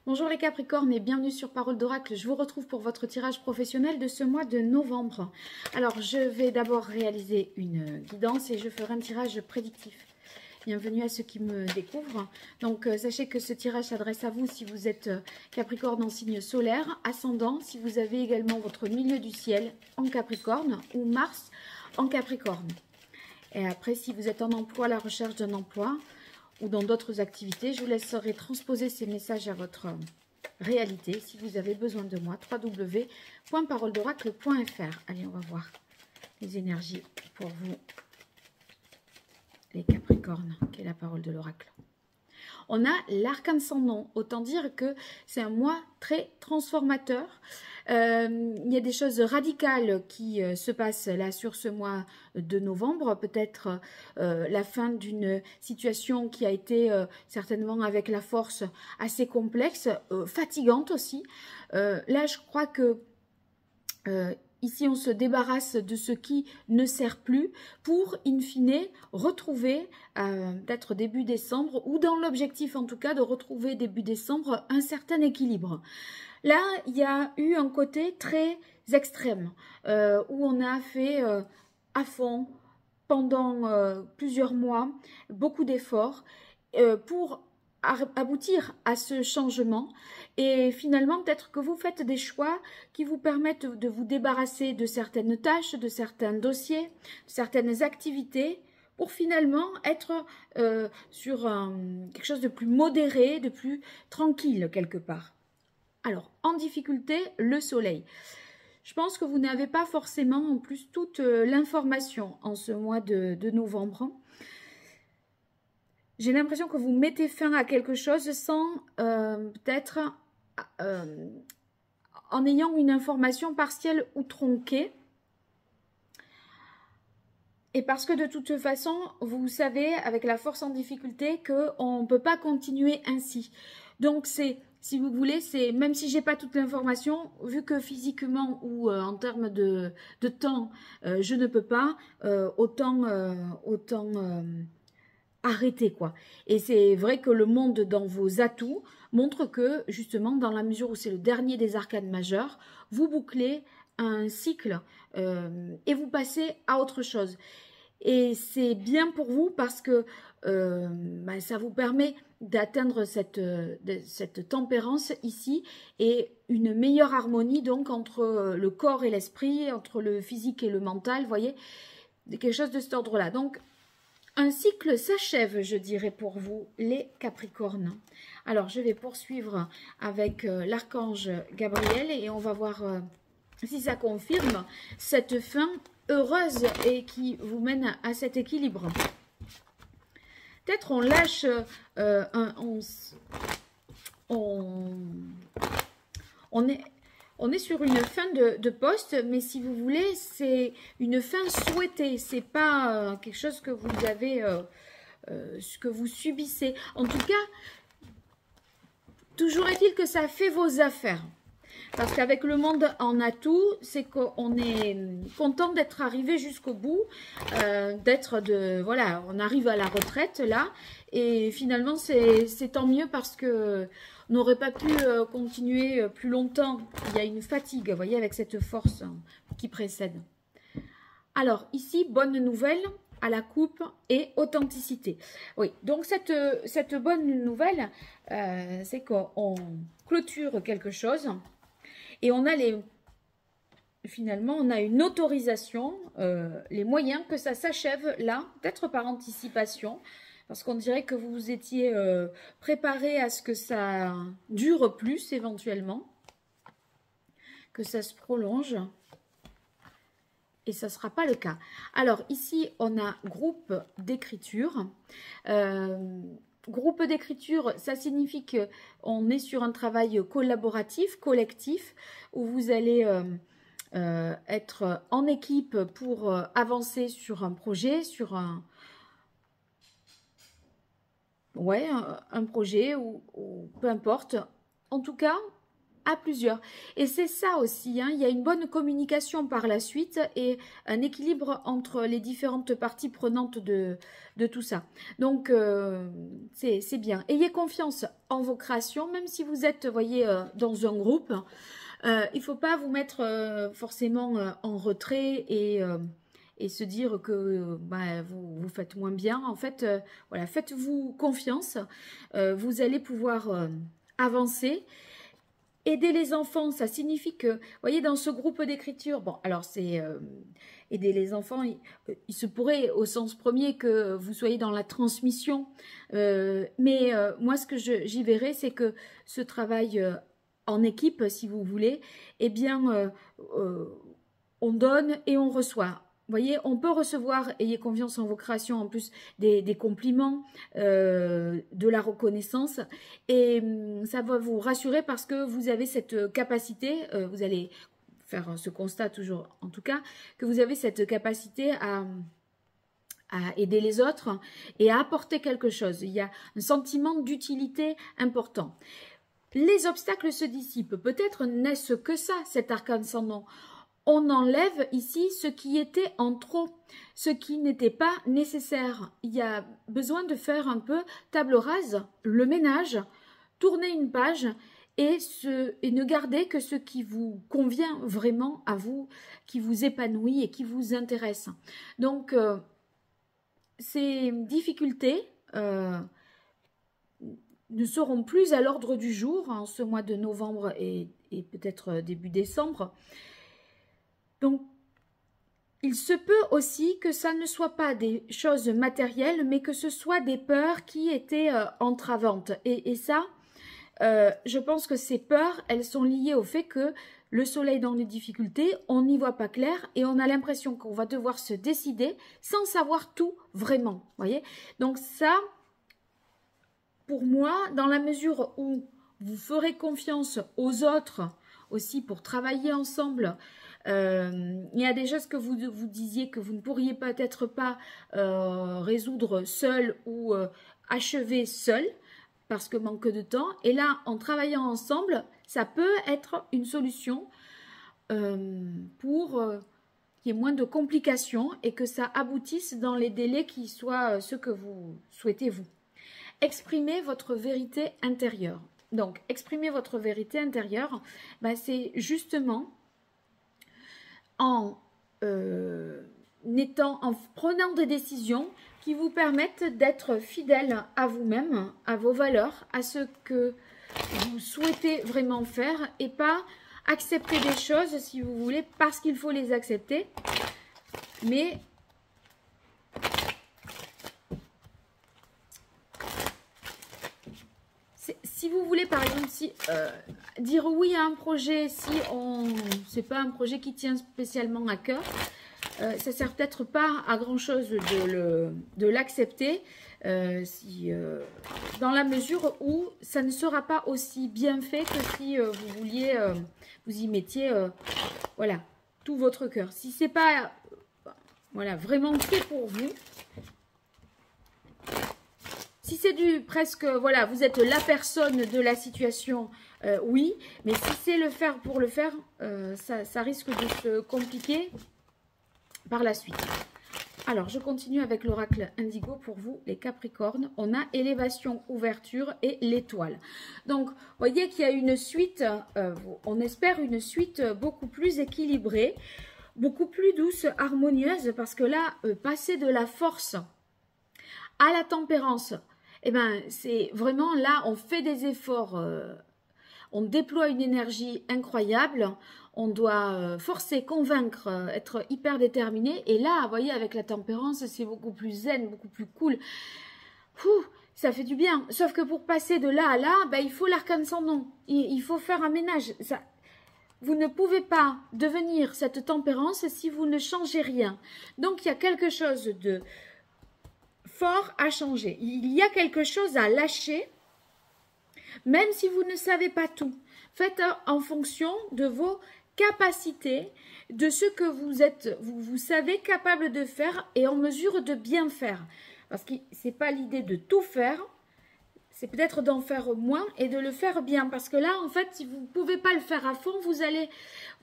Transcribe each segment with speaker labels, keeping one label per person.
Speaker 1: Bonjour les Capricornes et bienvenue sur Parole d'Oracle. Je vous retrouve pour votre tirage professionnel de ce mois de novembre. Alors, je vais d'abord réaliser une guidance et je ferai un tirage prédictif. Bienvenue à ceux qui me découvrent. Donc, sachez que ce tirage s'adresse à vous si vous êtes Capricorne en signe solaire, ascendant, si vous avez également votre milieu du ciel en Capricorne ou Mars en Capricorne. Et après, si vous êtes en emploi, à la recherche d'un emploi, ou dans d'autres activités, je vous laisserai transposer ces messages à votre réalité. Si vous avez besoin de moi, www.paroledoracle.fr. Allez, on va voir les énergies pour vous, les Capricornes, qui est la parole de l'oracle. On a l'arcane sans nom, autant dire que c'est un mois très transformateur. Il y a des choses radicales qui se passent là sur ce mois de novembre. Peut-être la fin d'une situation qui a été certainement avec la force assez complexe, fatigante aussi. Là, je crois que ici, on se débarrasse de ce qui ne sert plus pour, in fine, retrouver, peut-être début décembre, ou dans l'objectif en tout cas, de retrouver début décembre un certain équilibre. Là, il y a eu un côté très extrême, où on a fait à fond, pendant plusieurs mois, beaucoup d'efforts pour aboutir à ce changement. Et finalement, peut-être que vous faites des choix qui vous permettent de vous débarrasser de certaines tâches, de certains dossiers, de certaines activités, pour finalement être sur quelque chose de plus modéré, de plus tranquille quelque part. Alors, en difficulté, le soleil. Je pense que vous n'avez pas forcément en plus toute l'information en ce mois de novembre. J'ai l'impression que vous mettez fin à quelque chose sans peut-être en ayant une information partielle ou tronquée. Et parce que de toute façon, vous savez, avec la force en difficulté, qu'on ne peut pas continuer ainsi. Donc, si vous voulez, c'est même si j'ai pas toute l'information, vu que physiquement ou en termes de temps, je ne peux pas, autant arrêter quoi. Et c'est vrai que le monde dans vos atouts montre que justement dans la mesure où c'est le dernier des arcanes majeurs, vous bouclez un cycle et vous passez à autre chose. Et c'est bien pour vous parce que ça vous permet d'atteindre cette tempérance ici et une meilleure harmonie donc entre le corps et l'esprit, entre le physique et le mental, vous voyez, quelque chose de cet ordre-là. Donc, un cycle s'achève, je dirais, pour vous, les Capricornes. Alors, je vais poursuivre avec l'archange Gabriel et on va voir si ça confirme cette fin heureuse et qui vous mène à cet équilibre. Peut-être on lâche, on est sur une fin de poste, mais si vous voulez, c'est une fin souhaitée. C'est pas quelque chose que vous avez, que vous subissez. En tout cas, toujours est-il que ça fait vos affaires. Parce qu'avec le monde en atout, c'est qu'on est content d'être arrivé jusqu'au bout, voilà, on arrive à la retraite là, et finalement c'est tant mieux parce que on n'aurait pas pu continuer plus longtemps. Il y a une fatigue, vous voyez, avec cette force qui précède. Alors ici, bonne nouvelle à la coupe et authenticité. Oui, donc cette bonne nouvelle, c'est qu'on clôture quelque chose. Et on a finalement, on a une autorisation, les moyens que ça s'achève là, peut-être par anticipation, parce qu'on dirait que vous étiez préparé à ce que ça dure plus éventuellement, que ça se prolonge, et ça ne sera pas le cas. Alors ici, on a groupe d'écriture. Groupe d'écriture, ça signifie qu'on est sur un travail collaboratif, collectif, où vous allez être en équipe pour avancer sur un projet, sur un projet ou peu importe. En tout cas, à plusieurs. Et c'est ça aussi, hein, il y a une bonne communication par la suite et un équilibre entre les différentes parties prenantes de tout ça. Donc, c'est bien. Ayez confiance en vos créations, même si vous êtes, voyez, dans un groupe. Il ne faut pas vous mettre forcément en retrait et se dire que bah, vous faites moins bien. En fait, voilà, faites-vous confiance. Vous allez pouvoir avancer. Aider les enfants, ça signifie que, vous voyez, dans ce groupe d'écriture, bon, alors c'est aider les enfants, il se pourrait au sens premier que vous soyez dans la transmission, mais moi ce que j'y verrais, c'est que ce travail en équipe, si vous voulez, eh bien, on donne et on reçoit. Vous voyez, on peut recevoir, ayez confiance en vos créations, en plus des compliments, de la reconnaissance. Et ça va vous rassurer parce que vous avez cette capacité, vous allez faire ce constat toujours, en tout cas, que vous avez cette capacité à aider les autres et à apporter quelque chose. Il y a un sentiment d'utilité important. Les obstacles se dissipent. Peut-être n'est-ce que ça, cet arcane sans nom. On enlève ici ce qui était en trop, ce qui n'était pas nécessaire. Il y a besoin de faire un peu table rase, le ménage, tourner une page et ne garder que ce qui vous convient vraiment à vous, qui vous épanouit et qui vous intéresse. Donc, ces difficultés ne seront plus à l'ordre du jour en ce mois de novembre et peut-être début décembre. Donc, il se peut aussi que ça ne soit pas des choses matérielles, mais que ce soit des peurs qui étaient entravantes. Et ça, je pense que ces peurs, elles sont liées au fait que le soleil dans les difficultés, on n'y voit pas clair et on a l'impression qu'on va devoir se décider sans savoir tout vraiment. Voyez. Donc ça, pour moi, dans la mesure où vous ferez confiance aux autres aussi pour travailler ensemble, il y a des choses que vous disiez que vous ne pourriez peut-être pas résoudre seul ou achever seul parce que manque de temps. Et là, en travaillant ensemble, ça peut être une solution pour qu'il y ait moins de complications et que ça aboutisse dans les délais qui soient ceux que vous souhaitez vous. Exprimez votre vérité intérieure. Donc, exprimer votre vérité intérieure, ben, c'est justement en prenant des décisions qui vous permettent d'être fidèle à vous-même, à vos valeurs, à ce que vous souhaitez vraiment faire et pas accepter des choses, si vous voulez, parce qu'il faut les accepter, mais si vous voulez, par exemple, dire oui à un projet, si c'est pas un projet qui tient spécialement à cœur, ça sert peut-être pas à grand chose de l'accepter, dans la mesure où ça ne sera pas aussi bien fait que si vous vouliez, vous y mettiez, voilà, tout votre cœur. Si c'est pas, voilà, vraiment fait pour vous. Si c'est presque, voilà, vous êtes la personne de la situation, oui. Mais si c'est le faire pour le faire, ça risque de se compliquer par la suite. Alors, je continue avec l'oracle indigo pour vous, les Capricornes. On a élévation, ouverture et l'étoile. Donc, vous voyez qu'il y a une suite, on espère une suite beaucoup plus équilibrée, beaucoup plus douce, harmonieuse, parce que là, passer de la force à la tempérance, eh ben, c'est vraiment là, on fait des efforts, on déploie une énergie incroyable, on doit forcer, convaincre, être hyper déterminé. Et là, vous voyez, avec la tempérance, c'est beaucoup plus zen, beaucoup plus cool. Ça fait du bien. Sauf que pour passer de là à là, ben, il faut l'arcane sans nom. Il faut faire un ménage. Vous ne pouvez pas devenir cette tempérance si vous ne changez rien. Donc, il y a quelque chose de fort à changer. Il y a quelque chose à lâcher, même si vous ne savez pas tout. Faites en fonction de vos capacités, de ce que vous savez capable de faire et en mesure de bien faire. Parce que ce n'est pas l'idée de tout faire, c'est peut-être d'en faire moins et de le faire bien. Parce que là, en fait, si vous ne pouvez pas le faire à fond, vous allez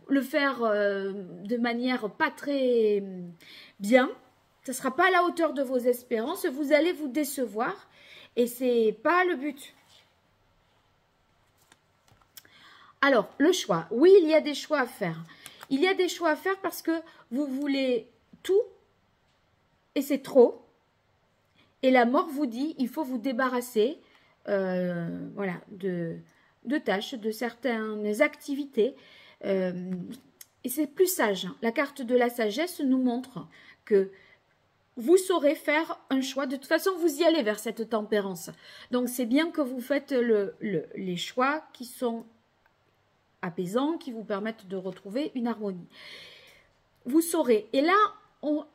Speaker 1: le faire de manière pas très bien. Ce ne sera pas à la hauteur de vos espérances. Vous allez vous décevoir et ce n'est pas le but. Alors, le choix. Oui, il y a des choix à faire. Il y a des choix à faire parce que vous voulez tout et c'est trop. Et la mort vous dit, il faut vous débarrasser voilà, de tâches, de certaines activités. Et c'est plus sage. La carte de la sagesse nous montre que vous saurez faire un choix. De toute façon, vous y allez vers cette tempérance. Donc, c'est bien que vous faites les choix qui sont apaisants, qui vous permettent de retrouver une harmonie. Vous saurez. Et là,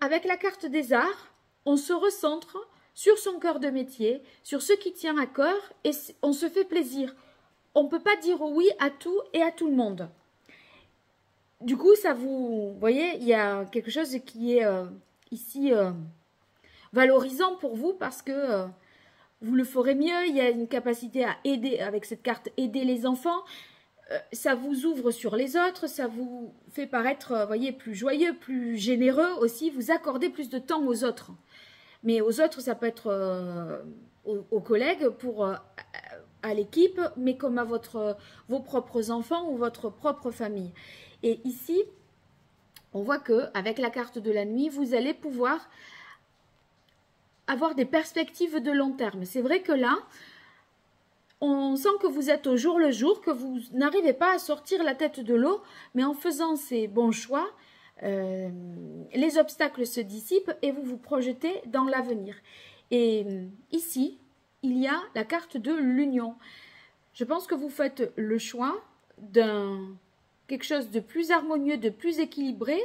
Speaker 1: avec la carte des arts, on se recentre sur son cœur de métier, sur ce qui tient à cœur, et on se fait plaisir. On ne peut pas dire oui à tout et à tout le monde. Du coup, ça vous voyez, il y a quelque chose qui est ici valorisant pour vous parce que vous le ferez mieux. Il y a une capacité à aider, avec cette carte, aider les enfants. Ça vous ouvre sur les autres, ça vous fait paraître, voyez, plus joyeux, plus généreux aussi. Vous accordez plus de temps aux autres. Mais aux autres, ça peut être aux collègues, à l'équipe, mais comme à vos propres enfants ou votre propre famille. Et ici, on voit qu'avec la carte de la nuit, vous allez pouvoir avoir des perspectives de long terme. C'est vrai que là, on sent que vous êtes au jour le jour, que vous n'arrivez pas à sortir la tête de l'eau, mais en faisant ces bons choix, les obstacles se dissipent et vous vous projetez dans l'avenir. Et ici, il y a la carte de l'union. Je pense que vous faites le choix d'un quelque chose de plus harmonieux, de plus équilibré.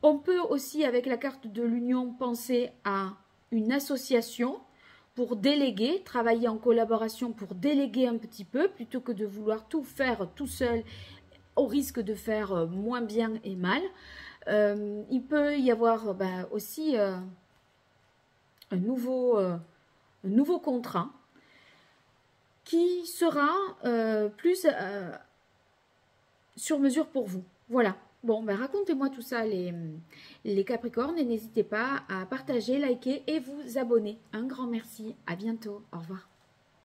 Speaker 1: On peut aussi, avec la carte de l'union, penser à une association pour déléguer, travailler en collaboration pour déléguer un petit peu, plutôt que de vouloir tout faire tout seul, au risque de faire moins bien et mal. Il peut y avoir aussi un nouveau contrat qui sera plus sur mesure pour vous. Voilà. Bon, racontez-moi tout ça les Capricornes et n'hésitez pas à partager, liker et vous abonner. Un grand merci. À bientôt. Au revoir.